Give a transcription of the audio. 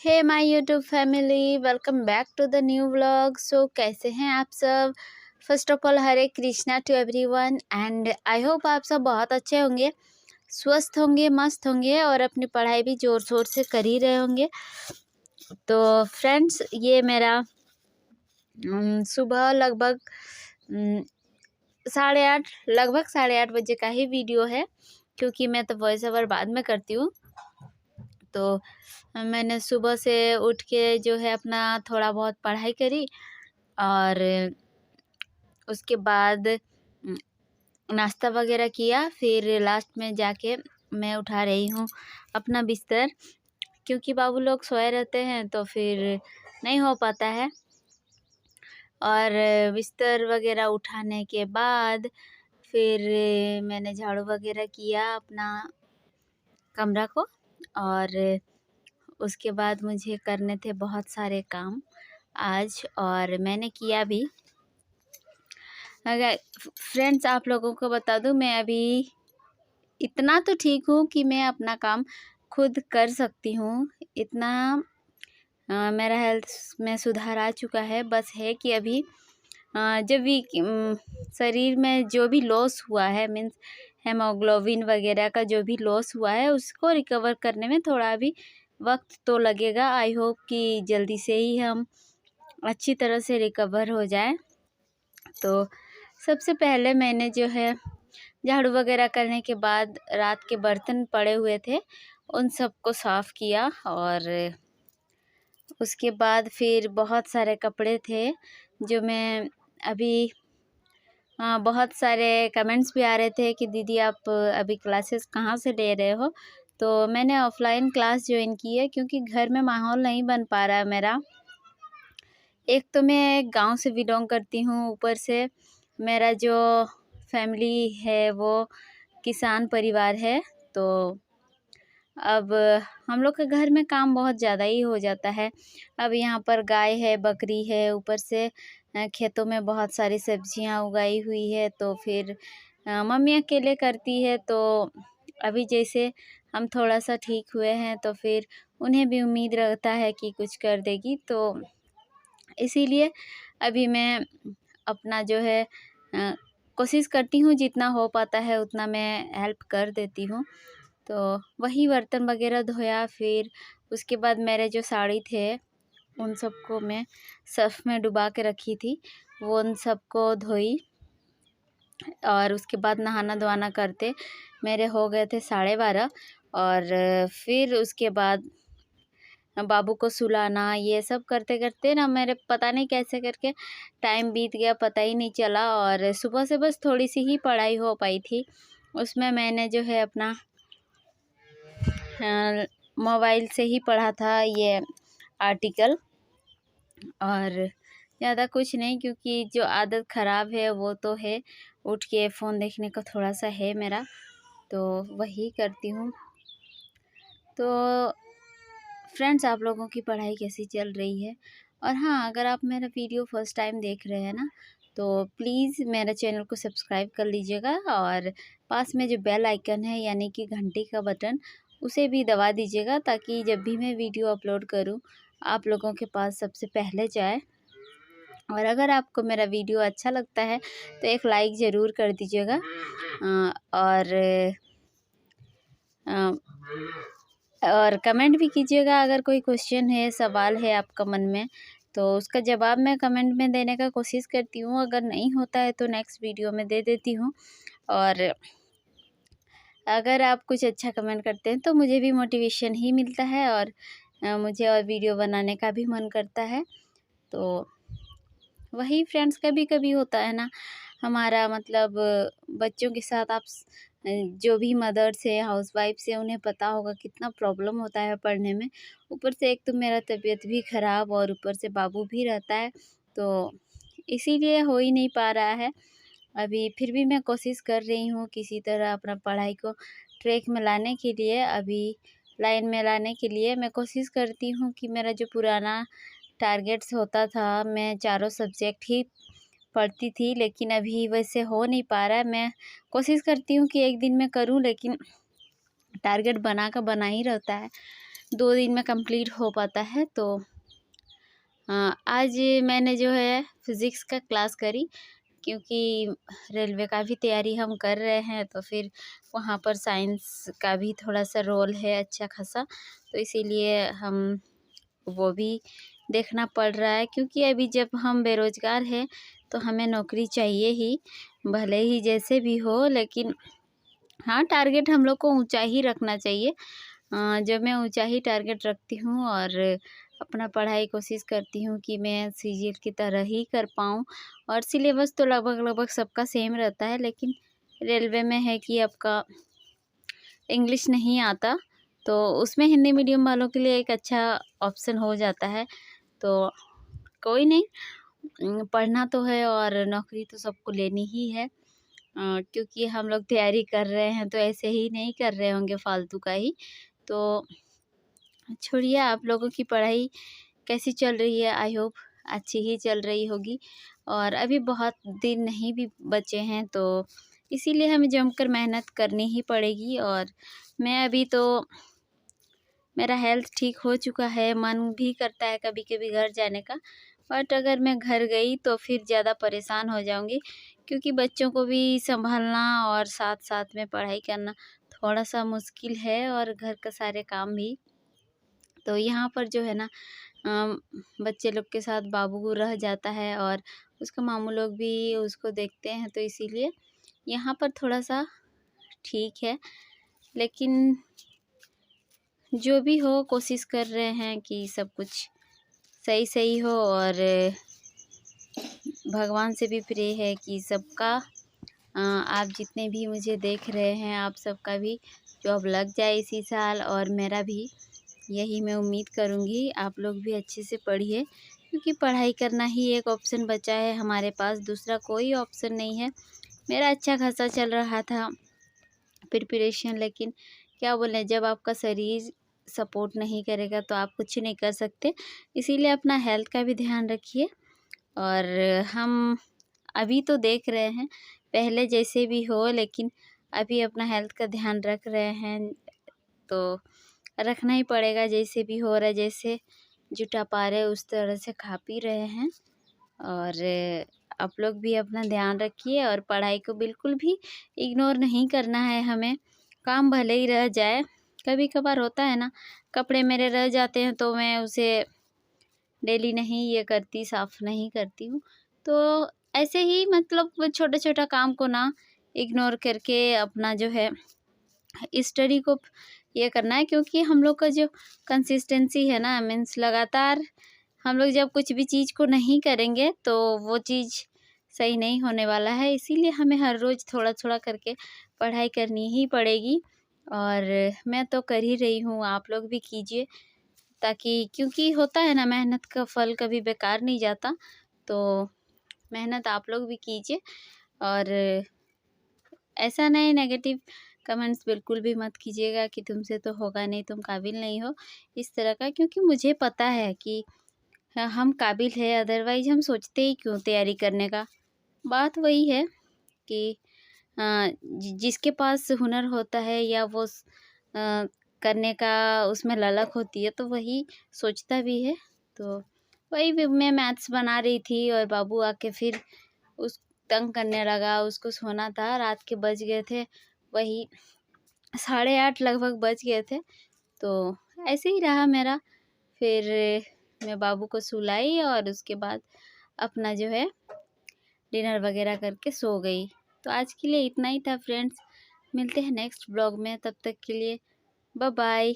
Hey my YouTube family, welcome back to the new vlog. So कैसे हैं आप सब। First of all Hare Krishna to everyone and I hope आप सब बहुत अच्छे होंगे, स्वस्थ होंगे, मस्त होंगे और अपनी पढ़ाई भी ज़ोर शोर से कर ही रहे होंगे। तो फ्रेंड्स, ये मेरा सुबह लगभग 8:30 8:30 बजे का ही वीडियो है, क्योंकि मैं तो वॉइस ओवर बाद में करती हूँ। तो मैंने सुबह से उठ के जो है अपना थोड़ा बहुत पढ़ाई करी और उसके बाद नाश्ता वगैरह किया। फिर लास्ट में जाके मैं उठा रही हूँ अपना बिस्तर, क्योंकि बाबू लोग सोए रहते हैं तो फिर नहीं हो पाता है। और बिस्तर वगैरह उठाने के बाद फिर मैंने झाड़ू वगैरह किया अपना कमरा को, और उसके बाद मुझे करने थे बहुत सारे काम आज, और मैंने किया भी। अगर फ्रेंड्स आप लोगों को बता दूं, मैं अभी इतना तो ठीक हूँ कि मैं अपना काम खुद कर सकती हूँ। इतना मेरा हेल्थ में सुधार आ चुका है। बस है कि अभी जब भी शरीर में जो भी लॉस हुआ है, मीन्स हेमोग्लोबिन वगैरह का जो भी लॉस हुआ है, उसको रिकवर करने में थोड़ा भी वक्त तो लगेगा। आई होप कि जल्दी से ही हम अच्छी तरह से रिकवर हो जाए। तो सबसे पहले मैंने जो है झाड़ू वगैरह करने के बाद रात के बर्तन पड़े हुए थे उन सबको साफ़ किया, और उसके बाद फिर बहुत सारे कपड़े थे जो मैं अभी बहुत सारे कमेंट्स भी आ रहे थे कि दीदी आप अभी क्लासेस कहाँ से ले रहे हो। तो मैंने ऑफ़लाइन क्लास ज्वाइन की है, क्योंकि घर में माहौल नहीं बन पा रहा है मेरा। एक तो मैं गांव से बिलोंग करती हूँ, ऊपर से मेरा जो फैमिली है वो किसान परिवार है। तो अब हम लोग के घर में काम बहुत ज़्यादा ही हो जाता है। अब यहाँ पर गाय है, बकरी है, ऊपर से खेतों में बहुत सारी सब्जियाँ उगाई हुई है। तो फिर मम्मी अकेले करती है। तो अभी जैसे हम थोड़ा सा ठीक हुए हैं तो फिर उन्हें भी उम्मीद रहता है कि कुछ कर देगी। तो इसीलिए अभी मैं अपना जो है कोशिश करती हूँ, जितना हो पाता है उतना मैं हेल्प कर देती हूँ। तो वही बर्तन वगैरह धोया। फिर उसके बाद मेरे जो साड़ी थे उन सबको मैं सर्फ़ में डुबा के रखी थी, वो उन सबको धोई। और उसके बाद नहाना धोना करते मेरे हो गए थे 12:30। और फिर उसके बाद बाबू को सुलाना, ये सब करते करते ना मेरे पता नहीं कैसे करके टाइम बीत गया, पता ही नहीं चला। और सुबह से बस थोड़ी सी ही पढ़ाई हो पाई थी, उसमें मैंने जो है अपना मोबाइल से ही पढ़ा था ये आर्टिकल, और ज़्यादा कुछ नहीं, क्योंकि जो आदत ख़राब है वो तो है, उठ के फ़ोन देखने का थोड़ा सा है मेरा, तो वही करती हूँ। तो फ्रेंड्स, आप लोगों की पढ़ाई कैसी चल रही है। और हाँ, अगर आप मेरा वीडियो फर्स्ट टाइम देख रहे हैं ना, तो प्लीज़ मेरे चैनल को सब्सक्राइब कर लीजिएगा, और पास में जो बेल आइकन है यानी कि घंटी का बटन, उसे भी दबा दीजिएगा, ताकि जब भी मैं वीडियो अपलोड करूं आप लोगों के पास सबसे पहले जाए। और अगर आपको मेरा वीडियो अच्छा लगता है तो एक लाइक ज़रूर कर दीजिएगा। और कमेंट भी कीजिएगा। अगर कोई क्वेश्चन है, सवाल है आपका मन में, तो उसका जवाब मैं कमेंट में देने का कोशिश करती हूँ। अगर नहीं होता है तो नेक्स्ट वीडियो में दे देती हूँ। और अगर आप कुछ अच्छा कमेंट करते हैं तो मुझे भी मोटिवेशन ही मिलता है, और मुझे और वीडियो बनाने का भी मन करता है। तो वही फ्रेंड्स, कभी कभी होता है ना हमारा, मतलब बच्चों के साथ आप जो भी मदर्स है, हाउसवाइफ्स है, उन्हें पता होगा कितना प्रॉब्लम होता है पढ़ने में। ऊपर से एक तो मेरा तबीयत भी ख़राब, और ऊपर से बाबू भी रहता है, तो इसीलिए हो ही नहीं पा रहा है अभी। फिर भी मैं कोशिश कर रही हूँ किसी तरह अपना पढ़ाई को ट्रैक में लाने के लिए, अभी लाइन में लाने के लिए मैं कोशिश करती हूँ कि मेरा जो पुराना टारगेट्स होता था, मैं चारों सब्जेक्ट ही पढ़ती थी, लेकिन अभी वैसे हो नहीं पा रहा है। मैं कोशिश करती हूँ कि एक दिन में करूँ, लेकिन टारगेट बना का बना ही रहता है। 2 दिन में कंप्लीट हो पाता है। तो आज मैंने जो है फ़िज़िक्स का क्लास करी, क्योंकि रेलवे का भी तैयारी हम कर रहे हैं, तो फिर वहाँ पर साइंस का भी थोड़ा-सा रोल है अच्छा खासा, तो इसीलिए हम वो भी देखना पड़ रहा है। क्योंकि अभी जब हम बेरोज़गार हैं तो हमें नौकरी चाहिए ही, भले ही जैसे भी हो, लेकिन हाँ, टारगेट हम लोग को ऊँचा ही रखना चाहिए। जो मैं ऊँचा ही टारगेट रखती हूँ और अपना पढ़ाई कोशिश करती हूँ कि मैं सीजीएल की तरह ही कर पाऊँ। और सिलेबस तो लगभग सबका सेम रहता है, लेकिन रेलवे में है कि आपका इंग्लिश नहीं आता, तो उसमें हिंदी मीडियम वालों के लिए एक अच्छा ऑप्शन हो जाता है। तो कोई नहीं, पढ़ना तो है और नौकरी तो सबको लेनी ही है। क्योंकि हम लोग तैयारी कर रहे हैं तो ऐसे ही नहीं कर रहे होंगे फालतू का ही। तो छोड़िए, आप लोगों की पढ़ाई कैसी चल रही है? आई होप अच्छी ही चल रही होगी। और अभी बहुत दिन नहीं भी बचे हैं, तो इसीलिए हमें जमकर मेहनत करनी ही पड़ेगी। और मैं अभी तो मेरा हेल्थ ठीक हो चुका है, मन भी करता है कभी-कभी घर जाने का, बट अगर मैं घर गई तो फिर ज़्यादा परेशान हो जाऊँगी, क्योंकि बच्चों को भी सँभालना और साथ-साथ में पढ़ाई करना थोड़ा-सा मुश्किल है, और घर का सारे काम भी। तो यहाँ पर जो है ना, बच्चे लोग के साथ बाबू रह जाता है और उसका मामू लोग भी उसको देखते हैं, तो इसीलिए यहाँ पर थोड़ा-सा ठीक है। लेकिन जो भी हो, कोशिश कर रहे हैं कि सब कुछ सही हो, और भगवान से भी प्रे है कि सबका आप जितने भी मुझे देख रहे हैं, आप सबका भी जॉब लग जाए इसी साल, और मेरा भी यही मैं उम्मीद करूँगी। आप लोग भी अच्छे से पढ़िए, क्योंकि पढ़ाई करना ही एक ऑप्शन बचा है हमारे पास, दूसरा कोई ऑप्शन नहीं है। मेरा अच्छा खासा चल रहा था प्रिपरेशन, लेकिन क्या बोलें, जब आपका शरीर सपोर्ट नहीं करेगा तो आप कुछ नहीं कर सकते। इसीलिए अपना हेल्थ का भी ध्यान रखिए। और हम अभी तो देख रहे हैं, पहले जैसे भी हो, लेकिन अभी अपना हेल्थ का ध्यान रख रहे हैं, तो रखना ही पड़ेगा। जैसे भी हो रहा है, जैसे जुटा पा रहे उस तरह से खा पी रहे हैं। और आप लोग भी अपना ध्यान रखिए, और पढ़ाई को बिल्कुल भी इग्नोर नहीं करना है हमें। काम भले ही रह जाए, कभी कभार होता है ना, कपड़े मेरे रह जाते हैं तो मैं उसे डेली नहीं ये करती, साफ़ नहीं करती हूँ। तो ऐसे ही मतलब छोटा-छोटा काम को ना इग्नोर करके अपना जो है स्टडी को ये करना है, क्योंकि हम लोग का जो कंसिस्टेंसी है ना, मीन्स लगातार हम लोग जब कुछ भी चीज़ को नहीं करेंगे तो वो चीज़ सही नहीं होने वाला है। इसीलिए हमें हर रोज़ थोड़ा-थोड़ा करके पढ़ाई करनी ही पड़ेगी, और मैं तो कर ही रही हूँ, आप लोग भी कीजिए। ताकि, क्योंकि होता है ना, मेहनत का फल कभी बेकार नहीं जाता, तो मेहनत आप लोग भी कीजिए। और ऐसा नहीं, नेगेटिव कमेंट्स बिल्कुल भी मत कीजिएगा कि तुमसे तो होगा नहीं, तुम काबिल नहीं हो, इस तरह का। क्योंकि मुझे पता है कि हम काबिल है, अदरवाइज़ हम सोचते ही क्यों तैयारी करने का। बात वही है कि जिसके पास हुनर होता है, या वो करने का उसमें ललक होती है, तो वही सोचता भी है। तो वही मैं मैथ्स बना रही थी, और बाबू आके फिर उस तंग करने लगा। उसको सोना था, रात के बज गए थे वही 8:30 लगभग बज गए थे। तो ऐसे ही रहा मेरा। फिर मैं बाबू को सुलाई, और उसके बाद अपना जो है डिनर वगैरह करके सो गई। तो आज के लिए इतना ही था फ्रेंड्स, मिलते हैं नेक्स्ट ब्लॉग में, तब तक के लिए बाय बाय।